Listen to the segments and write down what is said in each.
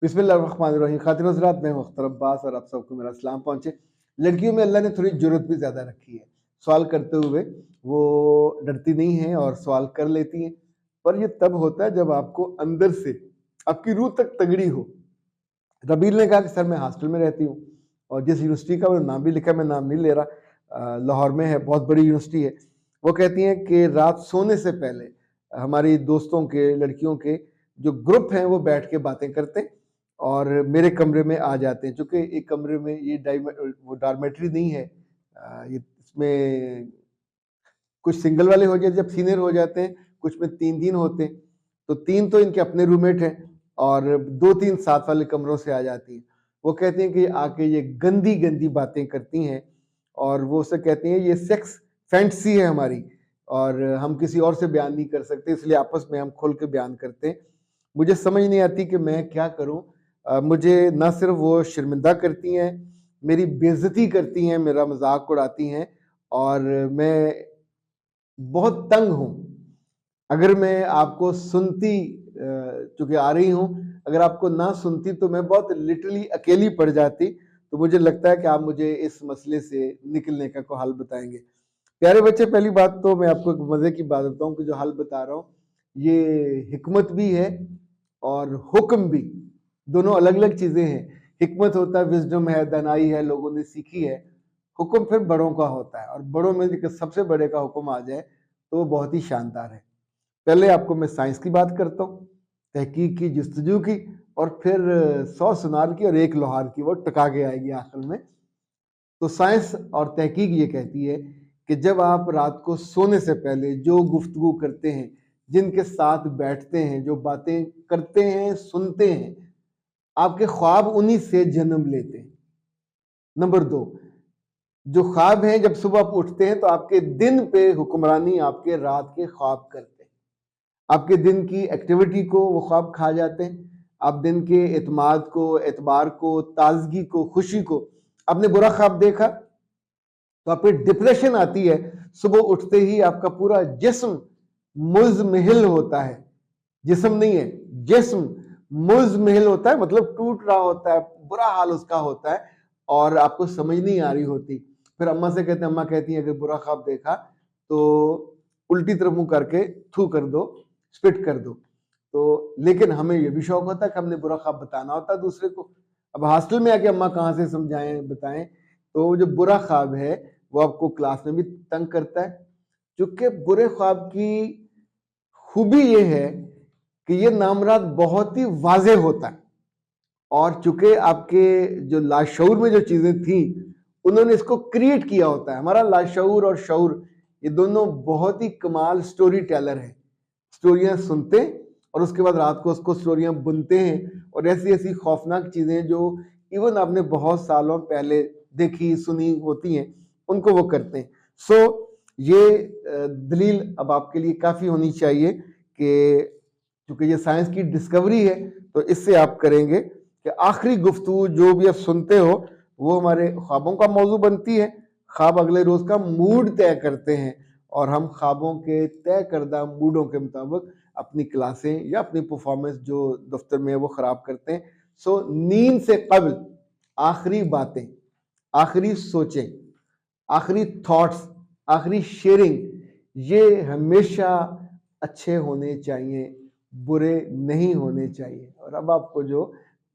बिस्मिल्लाहिर्रहमानिर्रहीम। खातिन हज़रात, मैं मुख्तर अब्बास और आप सबको मेरा सलाम पहुँचे। लड़कियों में अल्लाह ने थोड़ी जुर्रत भी ज़्यादा रखी है। सवाल करते हुए वो डरती नहीं हैं और सवाल कर लेती हैं। पर ये तब होता है जब आपको अंदर से आपकी रूह तक तगड़ी हो। रबील ने कहा कि सर मैं हॉस्टल में रहती हूँ और जिस यूनिवर्सिटी का उन्होंने नाम भी लिखा, मैं नाम नहीं ले रहा, लाहौर में है, बहुत बड़ी यूनिवर्सिटी है। वो कहती हैं कि रात सोने से पहले हमारी दोस्तों के, लड़कियों के जो ग्रुप हैं वो बैठ के बातें करते हैं और मेरे कमरे में आ जाते हैं। चूँकि एक कमरे में ये वो डॉर्मेटरी नहीं है, ये इसमें कुछ सिंगल वाले हो जाते, जब सीनियर हो जाते हैं, कुछ में 3-3 होते हैं। तो 3 तो इनके अपने रूममेट हैं और 2-3 साथ वाले कमरों से आ जाती हैं। वो कहती हैं कि आके ये गंदी-गंदी बातें करती हैं और वो उससे कहती हैं ये सेक्स फैंटेसी है हमारी और हम किसी और से बयान नहीं कर सकते, इसलिए आपस में हम खुल के बयान करते हैं। मुझे समझ नहीं आती कि मैं क्या करूँ? मुझे ना सिर्फ़ वो शर्मिंदा करती हैं, मेरी बेइज़्ज़ती करती हैं, मेरा मज़ाक उड़ाती हैं और मैं बहुत तंग हूँ। अगर मैं आपको सुनती चूँकि आ रही हूँ, अगर आपको ना सुनती तो मैं बहुत लिटरली अकेली पड़ जाती। तो मुझे लगता है कि आप मुझे इस मसले से निकलने का कोई हल बताएँगे। प्यारे बच्चे, पहली बात तो मैं आपको एक मज़े की बात बताऊँ कि जो हल बता रहा हूँ, ये हिकमत भी है और हुक्म भी, दोनों अलग-अलग चीज़ें हैं। हिकमत होता है, विज़डम है, दानाई है, लोगों ने सीखी है। हुक्म फिर बड़ों का होता है और बड़ों में अगर सबसे बड़े का हुक्म आ जाए, तो वो बहुत ही शानदार है। पहले आपको मैं साइंस की बात करता हूँ, तहकीक की, जस्तजू की और फिर 100 सुनार की और 1 लोहार की, वो टका के आएगी आखिर में। तो साइंस और तहकीक ये कहती है कि जब आप रात को सोने से पहले जो गुफ्तगू करते हैं, जिनके साथ बैठते हैं, जो बातें करते हैं, सुनते हैं, आपके ख्वाब उन्हीं से जन्म लेते हैं। नंबर 2, जो ख्वाब हैं जब सुबह आप उठते हैं तो आपके दिन पे हुक्मरानी आपके रात के ख्वाब करते हैं। आपके दिन की एक्टिविटी को वो ख्वाब खा जाते हैं। आप दिन के एतमाद को, एतबार को, ताजगी को, खुशी को, आपने बुरा ख्वाब देखा तो आप पे डिप्रेशन आती है। सुबह उठते ही आपका पूरा जिस्म मुज़महिल होता है। जिस्म नहीं है, जिस्म मुज़महिल होता है, मतलब टूट रहा होता है, बुरा हाल उसका होता है और आपको समझ नहीं आ रही होती। फिर अम्मा से कहते हैं, अम्मा कहती हैं अगर बुरा ख्वाब देखा तो उल्टी तरफ मुँह करके थू कर दो, स्पिट कर दो। तो लेकिन हमें ये भी शौक होता है कि हमने बुरा ख्वाब बताना होता है दूसरे को। अब हॉस्टल में आके अम्मा कहाँ से समझाएँ, बताएँ? तो वो जो बुरा ख्वाब है वो आपको क्लास में भी तंग करता है। चूँकि बुरे ख्वाब की खूबी ये है कि ये नामराद बहुत ही वाज़ेह होता है और चूँकि आपके जो लाशऊर में जो चीज़ें थी, उन्होंने इसको क्रिएट किया होता है। हमारा लाशऊर और शऊर, ये दोनों बहुत ही कमाल स्टोरी टेलर हैं। स्टोरियाँ सुनते हैं और उसके बाद रात को उसको स्टोरियाँ बुनते हैं और ऐसी-ऐसी खौफनाक चीज़ें जो इवन आपने बहुत सालों पहले देखी, सुनी होती हैं, उनको वो करते हैं। सो ये दलील अब आपके लिए काफ़ी होनी चाहिए कि चूँकि ये साइंस की डिस्कवरी है, तो इससे आप करेंगे कि आखिरी गुफ्तगू जो भी आप सुनते हो, वो हमारे ख्वाबों का मौजू बनती है। ख्वाब अगले रोज़ का मूड तय करते हैं और हम ख्वाबों के तय करदा मूडों के मुताबिक अपनी क्लासें या अपनी परफॉर्मेंस जो दफ्तर में है वो ख़राब करते हैं। सो नींद से क़ब्ल आखिरी बातें, आखिरी सोचें, आखिरी थॉट्स, आखिरी शेयरिंग, ये हमेशा अच्छे होने चाहिए, बुरे नहीं होने चाहिए। और अब आपको जो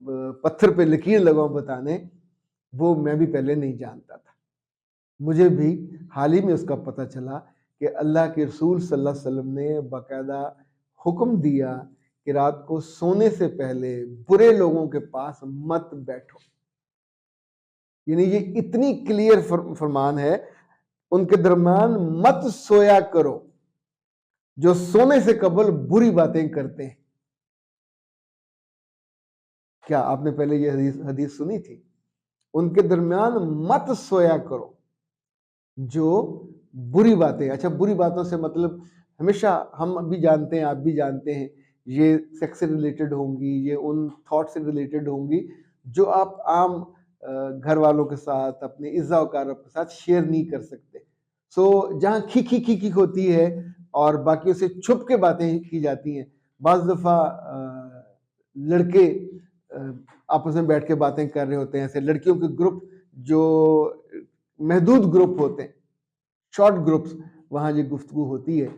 पत्थर पे लकीर लगाऊं बताने, वो मैं भी पहले नहीं जानता था। मुझे भी हाल ही में उसका पता चला कि अल्लाह के रसूल सल्लल्लाहु अलैहि वसल्लम ने बाकायदा हुक्म दिया कि रात को सोने से पहले बुरे लोगों के पास मत बैठो। यानी ये इतनी क्लियर फरमान है, उनके दरमियान मत सोया करो जो सोने से कबल बुरी बातें करते हैं। क्या आपने पहले ये हदीस सुनी थी? उनके दरमियान मत सोया करो जो बुरी बातें, अच्छा बुरी बातों से मतलब हमेशा हम भी जानते हैं, आप भी जानते हैं, ये सेक्स से रिलेटेड होंगी, ये उन थॉट से रिलेटेड होंगी जो आप आम घर वालों के साथ, अपने इज़्ज़ा-वक़ारत के साथ शेयर नहीं कर सकते। सो जहाँ खी होती है और बाकियों से छुप के बातें की जाती हैं। बाज़ दफ़ा लड़के आपस में बैठ के बातें कर रहे होते हैं। ऐसे लड़कियों के ग्रुप जो महदूद ग्रुप होते हैं, शॉर्ट ग्रुप्स, वहाँ ये गुफ्तगू होती है।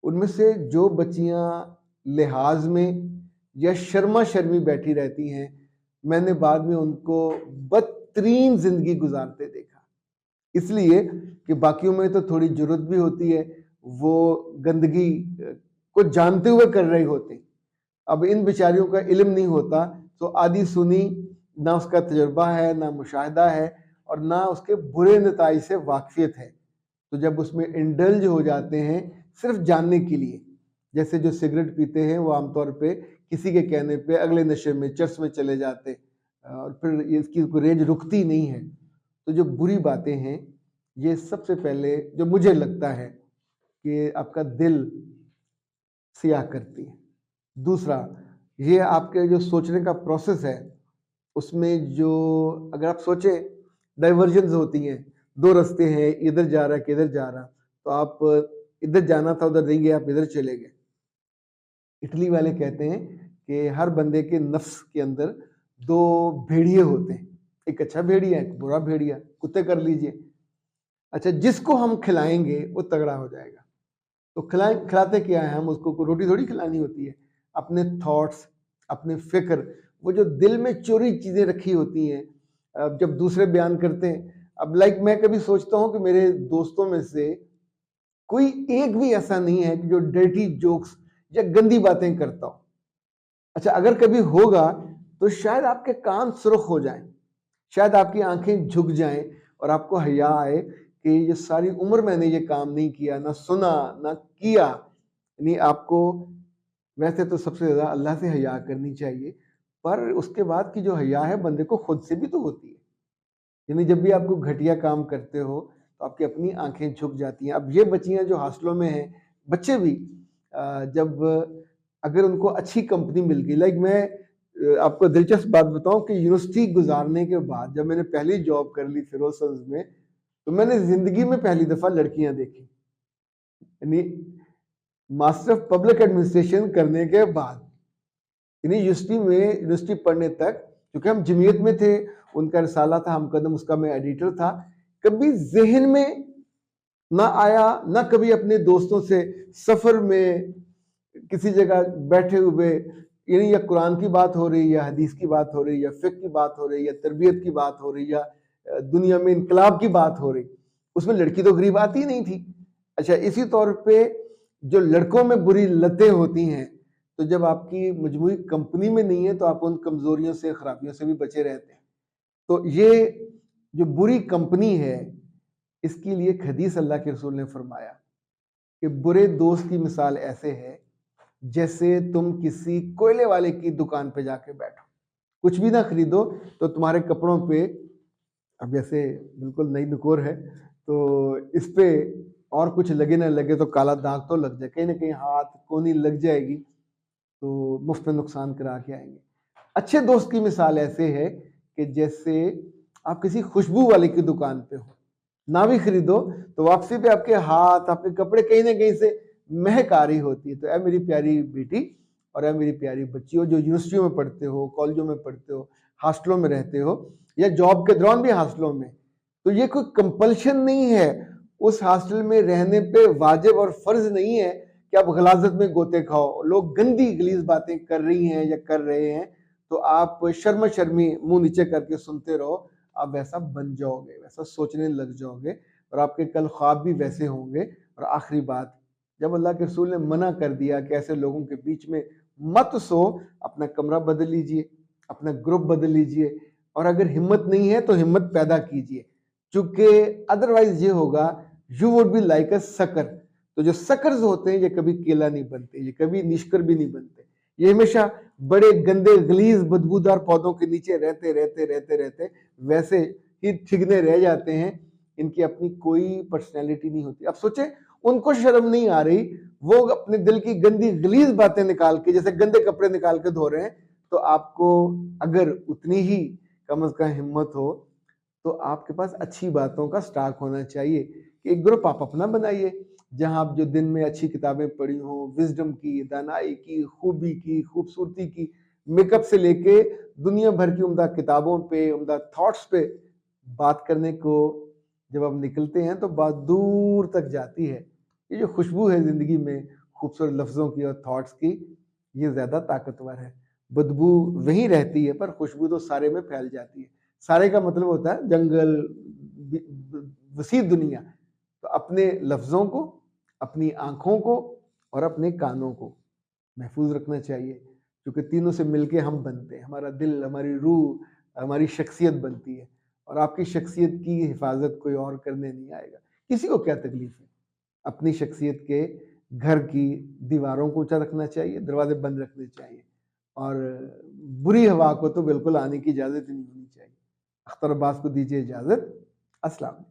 उनमें से जो बच्चियाँ लिहाज में या शर्मा शर्मी बैठी रहती हैं, मैंने बाद में उनको बदतरीन जिंदगी गुजारते देखा। इसलिए कि बाकियों में तो थोड़ी जुर्रत भी होती है, वो गंदगी को जानते हुए कर रहे होते हैं। अब इन बेचारियों का इल्म नहीं होता, तो आधी सुनी, ना उसका तजुर्बा है, ना मुशाहिदा है, और ना उसके बुरे नताइज से वाकफियत है। तो जब उसमें इंडल्ज हो जाते हैं सिर्फ जानने के लिए, जैसे जो सिगरेट पीते हैं वो आमतौर पे किसी के कहने पे अगले नशे में, चर्च में चले जाते, और फिर इसकी कोई रेंज रुकती नहीं है। तो जो बुरी बातें हैं, ये सबसे पहले जो मुझे लगता है कि आपका दिल सियाह करती है। दूसरा, ये आपके जो सोचने का प्रोसेस है, उसमें जो अगर आप सोचें डाइवर्जन्स होती हैं, दो रास्ते हैं, इधर जा रहा है कि इधर जा रहा, तो आप इधर जाना था उधर नहीं गए, आप इधर चले गए। इटली वाले कहते हैं कि हर बंदे के नफ्स के अंदर दो भेड़िए होते हैं, एक अच्छा भेड़िया, एक बुरा भेड़िया। कुत्ते कर लीजिए। अच्छा, जिसको हम खिलाएंगे वो तगड़ा हो जाएगा। तो खिलाते क्या है, हम उसको रोटी थोड़ी खिलानी होती है, अपने थॉट्स, अपने फिक्र, वो जो दिल में चोरी चीजें रखी होती हैं, अब जब दूसरे बयान करते हैं। अब मैं कभी सोचता हूँ कि मेरे दोस्तों में से कोई एक भी ऐसा नहीं है कि जो डर्टी जोक्स या गंदी बातें करता हो। अच्छा, अगर कभी होगा तो शायद आपके कान सुर्ख हो जाएं, शायद आपकी आंखें झुक जाएं और आपको हया आए कि ये सारी उम्र मैंने ये काम नहीं किया, ना सुना ना किया। यानी आपको वैसे तो सबसे ज्यादा अल्लाह से हया करनी चाहिए, पर उसके बाद की जो हया है बंदे को खुद से भी तो होती है। यानी जब भी आपको घटिया काम करते हो तो आपकी अपनी आंखें झुक जाती हैं। अब ये बच्चियां जो हॉस्टलों में हैं, बच्चे भी, जब अगर उनको अच्छी कंपनी मिल गई, मैं आपको दिलचस्प बात बताऊं कि यूनिवर्सिटी गुजारने के बाद जब मैंने पहली जॉब कर ली फिरोजगंज में, तो मैंने जिंदगी में पहली दफा लड़कियां देखी। यानी मास्टर ऑफ पब्लिक एडमिनिस्ट्रेशन करने के बाद, यानी यूनिवर्सिटी पढ़ने तक, क्योंकि हम जमीयत में थे, उनका रिसाला था हम कदम, उसका मैं एडिटर था, कभी जहन में ना आया, ना कभी अपने दोस्तों से सफर में किसी जगह बैठे हुए, यानी या कुरान की बात हो रही, या हदीस की बात हो रही, या फिक्र की बात हो रही, या तरबियत की बात हो रही, या दुनिया में इनकलाब की बात हो रही, उसमें लड़की तो गरीब आती नहीं थी। अच्छा, इसी तौर पे जो लड़कों में बुरी लतें होती हैं, तो जब आपकी मजमूई कंपनी में नहीं है तो आप उन कमजोरियों से, खराबियों से भी बचे रहते हैं। तो ये जो बुरी कंपनी है, इसके लिए हदीस अल्लाह के रसूल ने फरमाया कि बुरे दोस्त की मिसाल ऐसे है जैसे तुम किसी कोयले वाले की दुकान पे जाके बैठो, कुछ भी ना खरीदो तो तुम्हारे कपड़ों पे, अब जैसे बिल्कुल नई नुकोर है तो इस पे और कुछ लगे ना लगे तो काला दाग तो लग जाए, कहीं ना कहीं हाथ कोनी लग जाएगी, तो मुफ्त में नुकसान करा के आएंगे। अच्छे दोस्त की मिसाल ऐसे है कि जैसे आप किसी खुशबू वाले की दुकान पे हो, ना भी खरीदो तो वापसी पे आपके हाथ, आपके कपड़े कहीं ना कहीं से महक आ रही होती है। तो ऐ मेरी प्यारी बेटी और ऐ मेरी प्यारी बच्चियों, जो यूनिवर्सिटियों में पढ़ते हो, कॉलेजों में पढ़ते हो, हॉस्टलों में रहते हो, या जॉब के दौरान भी हॉस्टलों में, तो ये कोई कंपल्शन नहीं है, उस हॉस्टल में रहने पे वाजिब और फर्ज नहीं है कि आप गलाजत में गोते खाओ। लोग गंदी गलीज बातें कर रही हैं या कर रहे हैं तो आप शर्म शर्मी मुंह नीचे करके सुनते रहो, आप वैसा बन जाओगे, वैसा सोचने लग जाओगे, और आपके कल ख्वाब भी वैसे होंगे। और आखिरी बात, जब अल्लाह के रसूल ने मना कर दिया कि ऐसे लोगों के बीच में मत सो, अपना कमरा बदल लीजिए, अपना ग्रुप बदल लीजिए, और अगर हिम्मत नहीं है तो हिम्मत पैदा कीजिए, क्योंकि अदरवाइज ये होगा, you would be like a sucker. तो जो सकर्स होते हैं ये कभी केला नहीं बनते, ये कभी निष्कर भी नहीं बनते, ये हमेशा बड़े गंदे गलीज बदबूदार पौधों के नीचे रहते रहते रहते रहते वैसे ही ठिगने रह जाते हैं। इनकी अपनी कोई पर्सनैलिटी नहीं होती। अब सोचे, उनको शर्म नहीं आ रही, वो अपने दिल की गंदी गलीज बातें निकाल के, जैसे गंदे कपड़े निकाल के धो रहे हैं, तो आपको अगर उतनी ही कम अज कम हिम्मत हो तो आपके पास अच्छी बातों का स्टॉक होना चाहिए कि एक ग्रुप आप अपना बनाइए, जहां आप जो दिन में अच्छी किताबें पढ़ी हो, विजडम की, दानाई की, खूबी की, खूबसूरती की, मेकअप से लेके दुनिया भर की उम्दा किताबों पे, उम्दा थॉट्स पे बात करने को जब हम निकलते हैं तो बात दूर तक जाती है। ये जो खुशबू है ज़िंदगी में खूबसूरत लफ्ज़ों की और थॉट्स की, ये ज़्यादा ताकतवर है। बदबू वहीं रहती है पर खुशबू तो सारे में फैल जाती है। सारे का मतलब होता है जंगल, वसी दुनिया। तो अपने लफ्ज़ों को, अपनी आँखों को और अपने कानों को महफूज रखना चाहिए, क्योंकि तीनों से मिलके हम बनते हैं। हमारा दिल, हमारी रूह, हमारी शख्सियत बनती है और आपकी शख्सियत की हिफाजत कोई और करने नहीं आएगा। किसी को क्या तकलीफ है? अपनी शख्सियत के घर की दीवारों को ऊँचा रखना चाहिए, दरवाज़े बंद रखने चाहिए और बुरी हवा को तो बिल्कुल आने की इजाज़त ही नहीं होनी चाहिए। अख्तर अब्बास को दीजिए इजाज़त। अस्सलाम वालेकुम।